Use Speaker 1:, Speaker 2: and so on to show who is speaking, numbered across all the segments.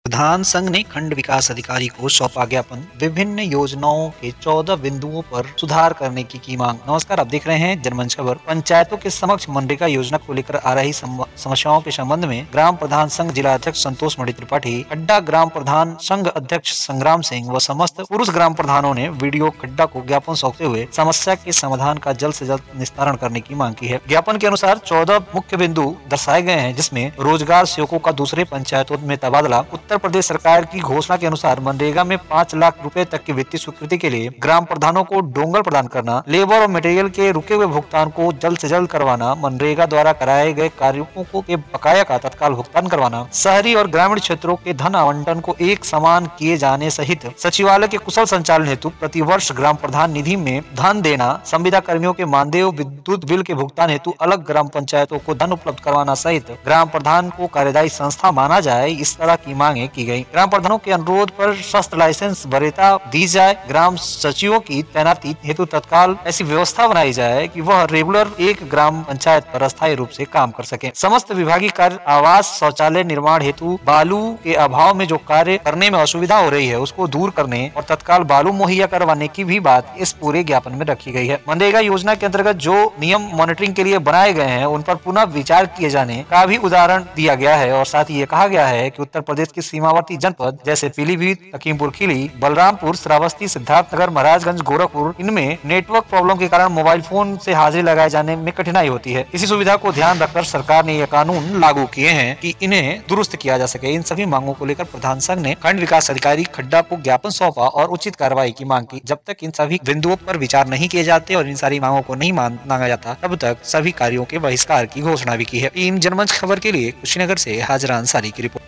Speaker 1: प्रधान संघ ने खंड विकास अधिकारी को सौंपा ज्ञापन, विभिन्न योजनाओं के 14 बिंदुओं पर सुधार करने की मांग। नमस्कार, आप देख रहे हैं जनमंच खबर। पंचायतों के समक्ष मनरेगा योजना को लेकर आ रही समस्याओं के संबंध में ग्राम प्रधान संघ जिला अध्यक्ष संतोष मणि त्रिपाठी, खड्डा ग्राम प्रधान संघ अध्यक्ष संग्राम सिंह व समस्त पुरुष ग्राम प्रधानों ने वीडियो खड्डा को ज्ञापन सौंपते हुए समस्या के समाधान का जल्द से जल्द निस्तारण करने की मांग की है। ज्ञापन के अनुसार 14 मुख्य बिंदु दर्शाए गए हैं, जिसमें रोजगार सेवकों का दूसरे पंचायतों में तबादला, उत्तर प्रदेश सरकार की घोषणा के अनुसार मनरेगा में 5 लाख रुपए तक की वित्तीय स्वीकृति के लिए ग्राम प्रधानों को डोंगर प्रदान करना, लेबर और मटेरियल के रुके हुए भुगतान को जल्द से जल्द करवाना, मनरेगा द्वारा कराए गए कार्यों को के बकाया का तत्काल भुगतान करवाना, शहरी और ग्रामीण क्षेत्रों के धन आवंटन को एक समान किए जाने सहित सचिवालय के कुशल संचालन हेतु प्रतिवर्ष ग्राम प्रधान निधि में धन देना, संविदा कर्मियों के मानदेय, विद्युत बिल के भुगतान हेतु अलग ग्राम पंचायतों को धन उपलब्ध करवाना सहित ग्राम प्रधान को कार्यदायी संस्था माना जाए, इस तरह की मांगे की गई। ग्राम प्रधानों के अनुरोध पर शस्त्र लाइसेंस वरीयता दी जाए, ग्राम सचिवों की तैनाती हेतु तत्काल ऐसी व्यवस्था बनाई जाए कि वह रेगुलर एक ग्राम पंचायत पर अस्थायी रूप से काम कर सके। समस्त विभागीय कार्य, आवास, शौचालय निर्माण हेतु बालू के अभाव में जो कार्य करने में असुविधा हो रही है, उसको दूर करने और तत्काल बालू मुहैया करवाने की भी बात इस पूरे ज्ञापन में रखी गई है। मनरेगा योजना के अंतर्गत जो नियम मॉनिटरिंग के लिए बनाए गए हैं, उन पर पुनः विचार किए जाने का भी उदाहरण दिया गया है और साथ ही ये कहा गया है कि उत्तर प्रदेश की सीमावर्ती जनपद जैसे पीलीभीत, लखीमपुर खीरी, बलरामपुर, श्रावस्ती, सिद्धार्थनगर, महाराजगंज, गोरखपुर, इनमें नेटवर्क प्रॉब्लम के कारण मोबाइल फोन से हाजिरी लगाए जाने में कठिनाई होती है। इसी सुविधा को ध्यान रखकर सरकार ने यह कानून लागू किए हैं कि इन्हें दुरुस्त किया जा सके। इन सभी मांगों को लेकर प्रधान संघ ने खंड विकास अधिकारी खड्डा को ज्ञापन सौंपा और उचित कार्रवाई की मांग की। जब तक इन सभी बिंदुओं पर विचार नहीं किए जाते और इन सारी मांगों को नहीं मांगा जाता, तब तक सभी कार्यों के बहिष्कार की घोषणा भी की है। टीम जनमंच खबर के लिए कुशीनगर से हाजिर अंसारी की रिपोर्ट।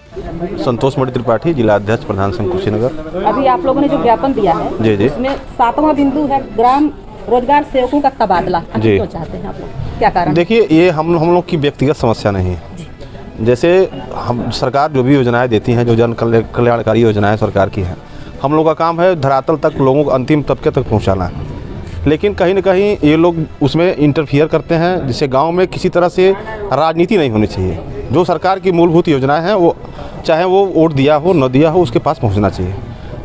Speaker 2: संतोष मणि त्रिपाठी, जिला अध्यक्ष प्रधान संघ कुशीनगर।
Speaker 3: अभी आप लोगों ने जो ज्ञापन दिया है,
Speaker 2: जी जी,
Speaker 3: इसमें 7वां बिंदु है ग्राम रोजगार सेवकों का तबादला। जी, क्यों चाहते हैं आप लोग, क्या कारण?
Speaker 2: देखिए, ये हम लोग की व्यक्तिगत समस्या नहीं है। जैसे हम सरकार जो भी योजनाएं देती हैं, जो जन कल्याणकारी योजनाएं सरकार की हैं, हम लोग का काम है धरातल तक, लोगों को अंतिम तबके तक पहुँचाना है। लेकिन कहीं न कहीं ये लोग उसमें इंटरफियर करते हैं, जिससे गाँव में किसी तरह से राजनीति नहीं होनी चाहिए। जो सरकार की मूलभूत योजनाएं हैं, वो चाहे वो वोट दिया हो न दिया हो, उसके पास पहुंचना चाहिए।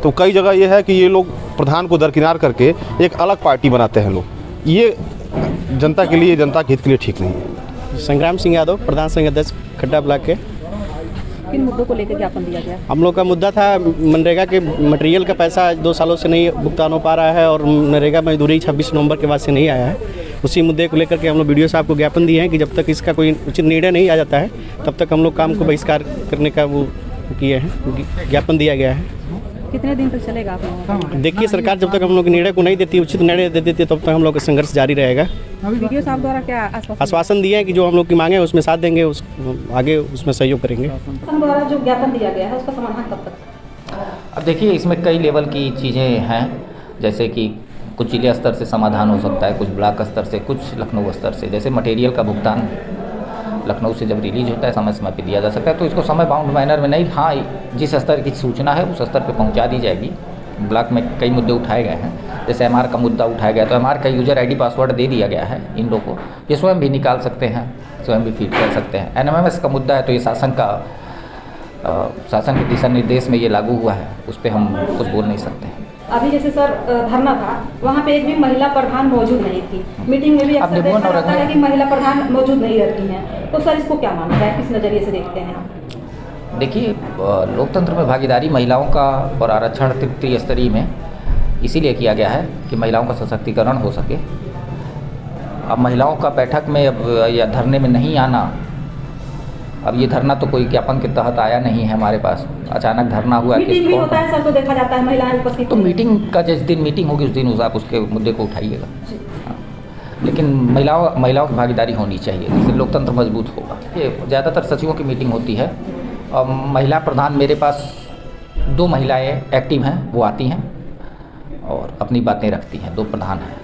Speaker 2: तो कई जगह ये है कि ये लोग प्रधान को दरकिनार करके एक अलग पार्टी बनाते हैं लोग। ये जनता के लिए, जनता के हित के लिए ठीक नहीं है।
Speaker 4: संग्राम सिंह यादव, प्रधान संघ अध्यक्ष खड्डा ब्लॉक के।
Speaker 3: किन मुद्दों को लेकर ज्ञापन दिया गया?
Speaker 4: हम लोग का मुद्दा था मनरेगा के मटेरियल का पैसा 2 सालों से नहीं भुगतान हो पा रहा है और मनरेगा मजदूरी 26 नवंबर के बाद से नहीं आया है। उसी मुद्दे को लेकर के हम लोग वीडियो साहब को ज्ञापन दिए हैं कि जब तक इसका कोई उचित निर्णय नहीं आ जाता है, तब तक हम लोग काम को बहिष्कार करने का वो किए हैं, ज्ञापन दिया गया है।
Speaker 3: कितने दिन तक चलेगा आप लोगों?
Speaker 4: देखिए, सरकार जब तक हम लोग निर्णय को नहीं देती, उचित निर्णय दे देती है, तब तक हम लोग का संघर्ष जारी रहेगा।
Speaker 3: वीडियो साहब द्वारा क्या
Speaker 4: आश्वासन दिए हैं कि जो हम लोग की मांगे उसमें साथ देंगे, आगे उसमें सहयोग करेंगे।
Speaker 3: द्वारा जो ज्ञापन दिया गया है, उसका समाधान कब तक?
Speaker 5: अब देखिए, इसमें कई लेवल की चीज़ें हैं, जैसे कि कुछ जिले स्तर से समाधान हो सकता है, कुछ ब्लॉक स्तर से, कुछ लखनऊ स्तर से। जैसे मटेरियल का भुगतान लखनऊ से जब रिलीज होता है, समय समय पे दिया जा सकता है, तो इसको समय बाउंड मैनर में नहीं, हाँ, जिस स्तर की सूचना है उस स्तर पे पहुंचा दी जाएगी। ब्लॉक में कई मुद्दे उठाए गए हैं, जैसे एमआर का मुद्दा उठाया गया, तो एमआर का यूजर आईडी पासवर्ड दे दिया गया है इन लोगों को, ये स्वयं भी निकाल सकते हैं, स्वयं भी फीड कर सकते हैं। एनएमएमएस का मुद्दा है, तो ये शासन के दिशा निर्देश में ये लागू हुआ है, उस पर हम कुछ बोल नहीं सकते हैं।
Speaker 3: अभी जैसे सर धरना था, वहाँ पे एक भी महिला प्रधान मौजूद नहीं थी। मीटिंग में भी अक्सर देखा जाता है कि महिला प्रधान मौजूद नहीं रहती हैं, तो सर इसको क्या माना जाए, किस नज़रिए से देखते हैं आप?
Speaker 5: देखिए, लोकतंत्र में भागीदारी महिलाओं का और आरक्षण तृतीय स्तरीय में इसीलिए किया गया है कि महिलाओं का सशक्तिकरण हो सके। अब महिलाओं का बैठक में या धरने में नहीं आना, अब ये धरना तो कोई ज्ञापन के तहत आया नहीं है हमारे पास, अचानक धरना हुआ।
Speaker 3: मीटिंग भी होता है सर, तो देखा जाता है महिलाएं उपस्थित।
Speaker 5: तो मीटिंग का जिस दिन मीटिंग होगी उस दिन आप उसके मुद्दे को उठाइएगा। लेकिन महिलाओं की भागीदारी होनी चाहिए, जिससे लोकतंत्र मजबूत होगा। ये ज़्यादातर सचिवों की मीटिंग होती है और महिला प्रधान, मेरे पास 2 महिलाएं एक्टिव हैं, वो आती हैं और अपनी बातें रखती हैं। 2 प्रधान हैं।